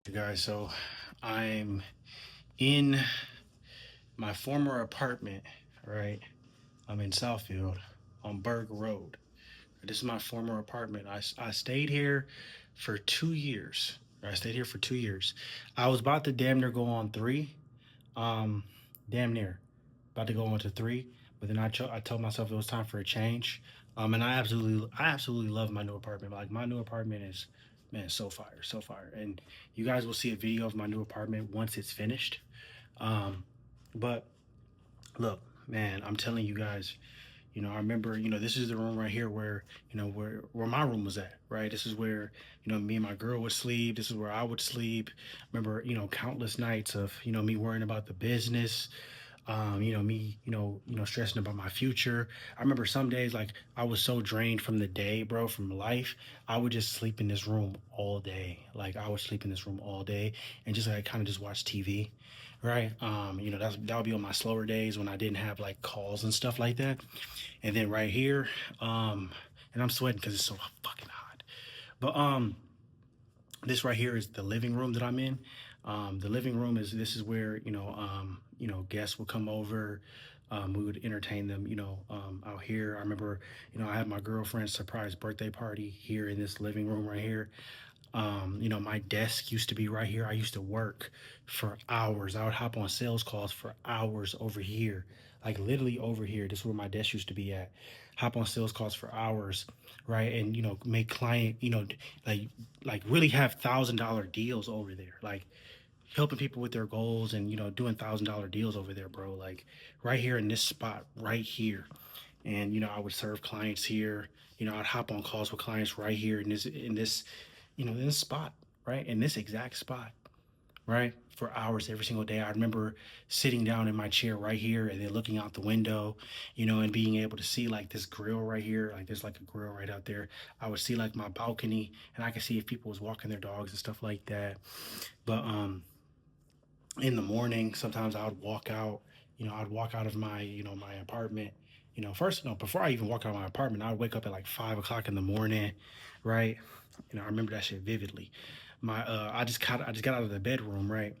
You guys, so I'm in my former apartment, right? I'm in Southfield on Berg Road. This is my former apartment. I stayed here for 2 years. I stayed here for 2 years. I was about to damn near go on three. Um, damn near about to go on to three, but then I told myself it was time for a change. And I absolutely love my new apartment. Like my new apartment is, man, so fire, so fire. And you guys will see a video of my new apartment once it's finished. Um, but look, man, I'm telling you guys, I remember, this is the room right here where, where my room was at, right? This is where, me and my girl would sleep. This is where I would sleep. Remember, countless nights of, me worrying about the business, me, stressing about my future. I remember some days like I was so drained from the day, bro, from life. I would just sleep in this room all day. Like I would sleep in this room all day and just like kind of just watch TV, right? That would be on my slower days when I didn't have like calls and stuff like that. And then right here, and I'm sweating because it's so fucking hot. But this right here is the living room that I'm in. The living room is this is where guests would come over. We would entertain them, out here. I remember, I had my girlfriend's surprise birthday party here in this living room right here. My desk used to be right here. I used to work for hours. I would hop on sales calls for hours over here, like literally over here. This is where my desk used to be at. Hop on sales calls for hours, right? And make client, like like really have $1,000 deals over there, like helping people with their goals and doing $1,000 deals over there, bro. Like right here in this spot, right here. And I would serve clients here. I'd hop on calls with clients right here in this spot, right? In this exact spot, right? For hours every single day. I remember sitting down in my chair right here and then looking out the window, and being able to see like this grill right here. Like there's like a grill right out there. I would see like my balcony and I could see if people was walking their dogs and stuff like that. But in the morning, sometimes I would walk out, I'd walk out of my, my apartment. First, before I even walk out of my apartment, I'd wake up at like 5 o'clock in the morning, right? I remember that shit vividly. I just got out of the bedroom, right?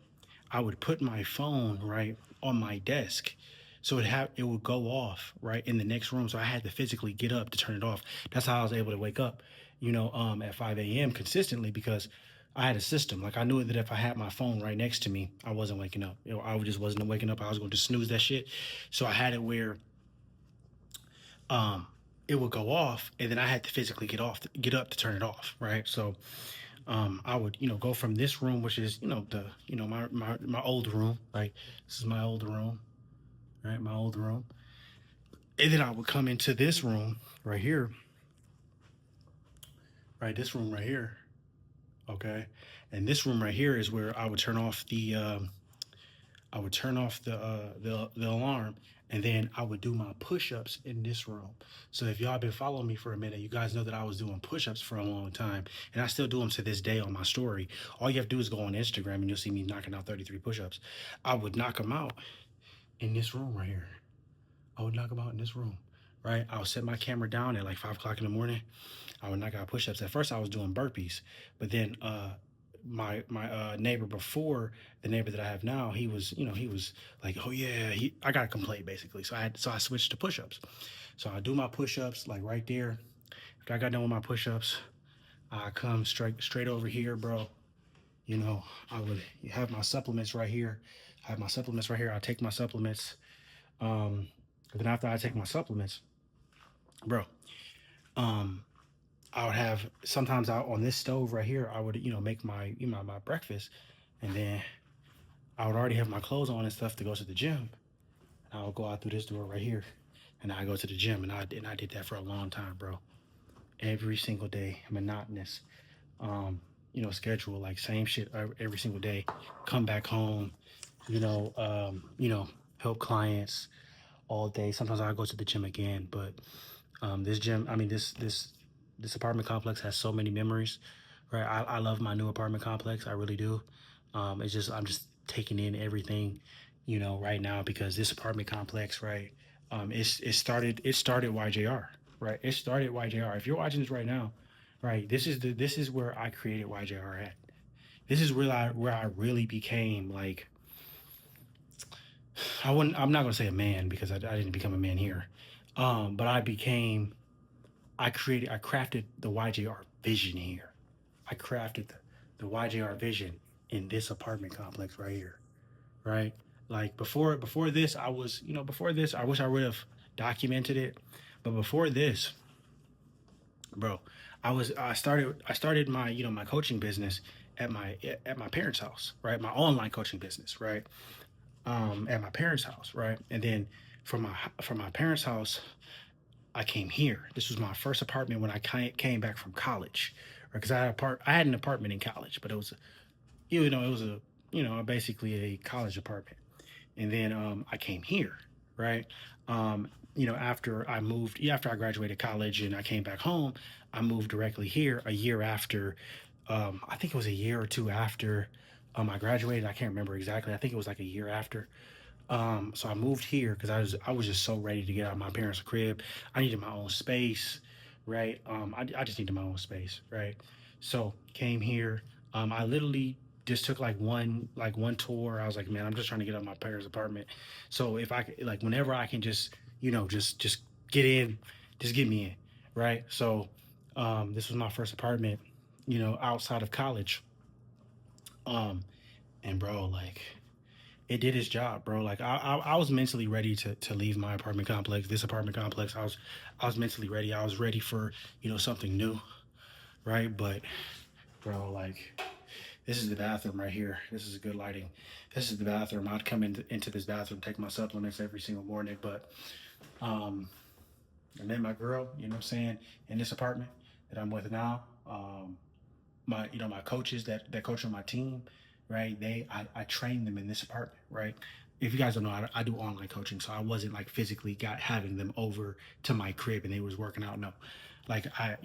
I would put my phone right on my desk, so it would go off right in the next room. So I had to physically get up to turn it off. That's how I was able to wake up, at 5 a.m. consistently because I had a system. Like I knew that if I had my phone right next to me, I wasn't waking up. I just wasn't waking up. I was going to snooze that shit. So I had it where um, it would go off, and then I had to physically get up to turn it off. Right. So I would, go from this room, which is, my old room. Like this is my old room, right? My old room, and then I would come into this room right here, right? This room right here, okay. And this room right here is where I would turn off the alarm, and then I would do my push-ups in this room. So if y'all been following me for a minute, you guys know that I was doing push-ups for a long time, and I still do them to this day on my story. All you have to do is go on Instagram, and you'll see me knocking out 33 push-ups. I would knock them out in this room right here. I would knock them out in this room, right? I would set my camera down at like 5 o'clock in the morning. I would knock out push-ups. At first, I was doing burpees, but then my neighbor before the neighbor that I have now, he was like, oh yeah, I got a complaint basically. So I switched to push-ups. So I do my push-ups like right there. After I got done with my push-ups, I come straight over here, bro. You know, I would have my supplements right here. I have my supplements right here. I take my supplements. Um, then after I take my supplements, bro, um, I would have sometimes out on this stove right here. I would make my breakfast, and then I would already have my clothes on and stuff to go to the gym. And I would go out through this door right here, and I go to the gym, and I did that for a long time, bro. Every single day, monotonous, schedule, like same shit every single day. Come back home, you know, um, you know, help clients all day. Sometimes I go to the gym again, but this gym, I mean, this apartment complex has so many memories, right? I love my new apartment complex. I really do. It's just I'm just taking in everything, right now because this apartment complex, right? It started YJR, right? It started YJR. If you're watching this right now, right, this is where I created YJR at. this is where I really became like, I'm not gonna say a man because I didn't become a man here. But I crafted the YJR vision here. I crafted the YJR vision in this apartment complex right here, right? Like before this, before this, I wish I would have documented it, but before this, bro, I started my my coaching business at my parents' house, right? My online coaching business, right? At my parents' house, right? And then from my parents' house, I came here. This was my first apartment when I came back from college, right? Because I had an apartment in college, but it was it was a basically a college apartment. And then I came here, right? After I moved, yeah, after I graduated college and I came back home, I moved directly here a year after. I think it was a year or two after I graduated. I can't remember exactly. I think it was like a year after. So I moved here because I was just so ready to get out of my parents' crib. I needed my own space, right? I just needed my own space, right? So came here. I literally just took like one tour. I was like, man, I'm just trying to get out of my parents' apartment. So if I could, like, whenever I can just just get in, just get me in, right? So this was my first apartment, outside of college. Um, and bro, like it did its job, bro. Like I was mentally ready to leave my apartment complex, this apartment complex. I was mentally ready. I was ready for something new, right? But bro, like this is the bathroom right here. This is good lighting. This is the bathroom. I'd come into this bathroom, take my supplements every single morning. But um, I met my girl, you know what I'm saying, in this apartment that I'm with now. My my coaches that coach on my team, right? I train them in this apartment, right? If you guys don't know, I do online coaching, so I wasn't like physically got having them over to my crib and they was working out. No, like I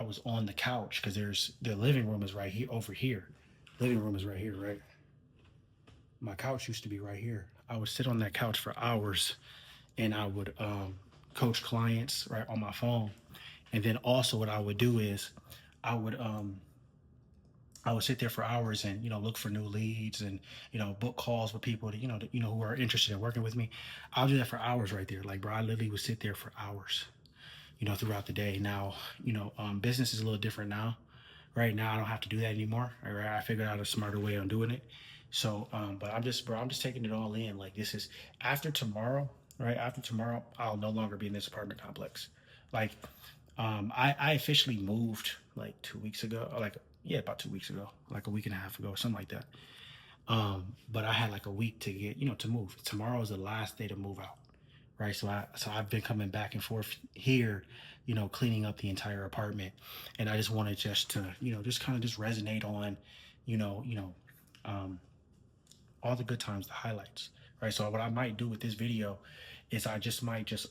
was on the couch because there's the living room is right here over here. Living room is right here, right? My couch used to be right here. I would sit on that couch for hours and I would coach clients right on my phone. And then also what I would do is I would I would sit there for hours and look for new leads and book calls with people who are interested in working with me. I'll do that for hours right there. Like bro, I literally would sit there for hours, throughout the day. Now, business is a little different now. Right now, I don't have to do that anymore. Right, I figured out a smarter way on doing it. So, but I'm just taking it all in. Like this is after tomorrow, right? After tomorrow, I'll no longer be in this apartment complex. Like, I officially moved like 2 weeks ago, or like yeah, about 2 weeks ago, like a week and a half ago, something like that. But I had like a week to get, to move. Tomorrow is the last day to move out, right? So I've been coming back and forth here, cleaning up the entire apartment, and I just wanted just to, just kind of just resonate on, you know, you know, um, all the good times, the highlights, right? So what I might do with this video is I just might just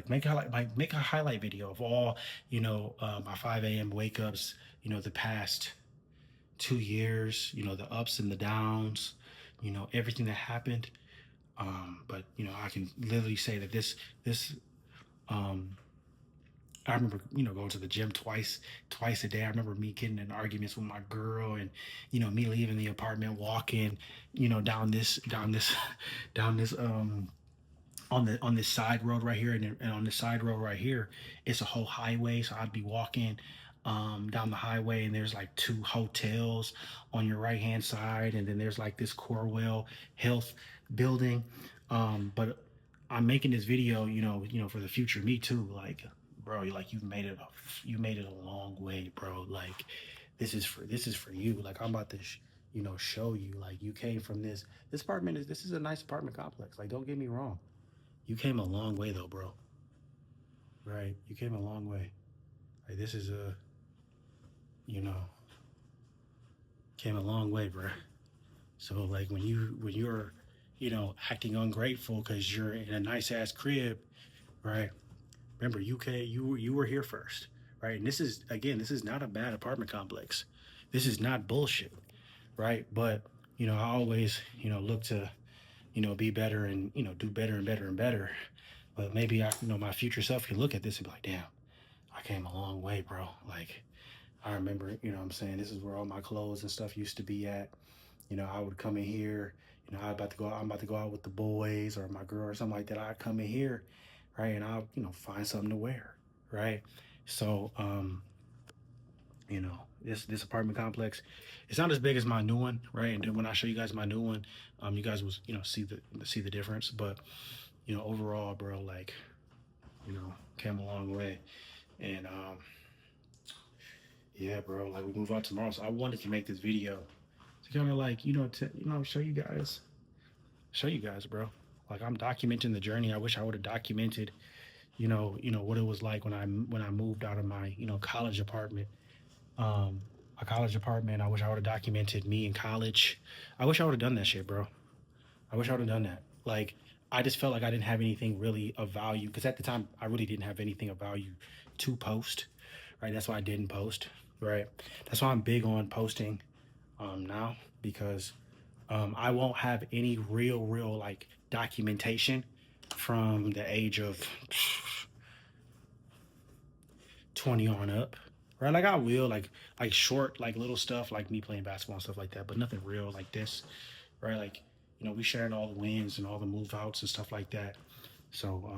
make a highlight video of all my 5 a.m. wake ups, the past 2 years, the ups and the downs, everything that happened. But I can literally say that this um, I remember going to the gym twice a day. I remember me getting in arguments with my girl, and me leaving the apartment, walking down this down this on this side road right here, and on this side road right here, it's a whole highway. So I'd be walking down the highway, and there's like two hotels on your right hand side, and then there's like this Corewell Health building. But I'm making this video, for the future me too. Like, bro, like you made it a long way, bro. Like, this is for you. Like, I'm about to. Show you like you came from this is a nice apartment complex, like don't get me wrong, you came a long way though, bro. Right? You came a long way. Like this is a, you know, came a long way, bro. So like when you're, acting ungrateful because you're in a nice ass crib, right? Remember, you were here first, right? And this is not a bad apartment complex. This is not bullshit, right? But I always look to be better and do better and better and better. But maybe my future self can look at this and be like, damn, I came a long way, bro. Like I remember, you know what I'm saying, this is where all my clothes and stuff used to be at. You know, I would come in here, you know, I'm about to go out with the boys or my girl or something like that. I'd come in here, right, and I'll, you know, find something to wear, right? So, you know, this apartment complex, it's not as big as my new one, right? And then when I show you guys my new one, you guys will, you know, see the difference. But, you know, overall, bro, like, you know, came a long way. And yeah, bro, like we move out tomorrow. So I wanted to make this video to kind of like, you know, show you guys, bro. Like I'm documenting the journey. I wish I would have documented, what it was like when I moved out of my, college apartment. Um, a college apartment. I wish I would have documented me in college. I wish I would have done that shit, bro. I wish I would have done that. Like I just felt like I didn't have anything really of value because at the time I really didn't have anything of value to post. Right. That's why I didn't post. Right. That's why I'm big on posting now because I won't have any real like documentation from the age of 20 on up. Right, like I will like short like little stuff like me playing basketball and stuff like that, but nothing real like this, right? Like we sharing all the wins and all the move outs and stuff like that. So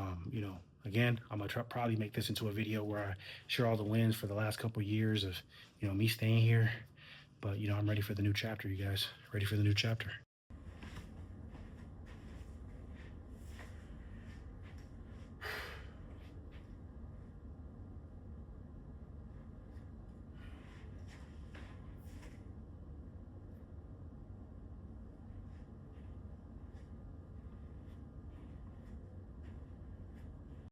again, I'm gonna probably make this into a video where I share all the wins for the last couple of years of me staying here. But I'm ready for the new chapter, you guys. Ready for the new chapter.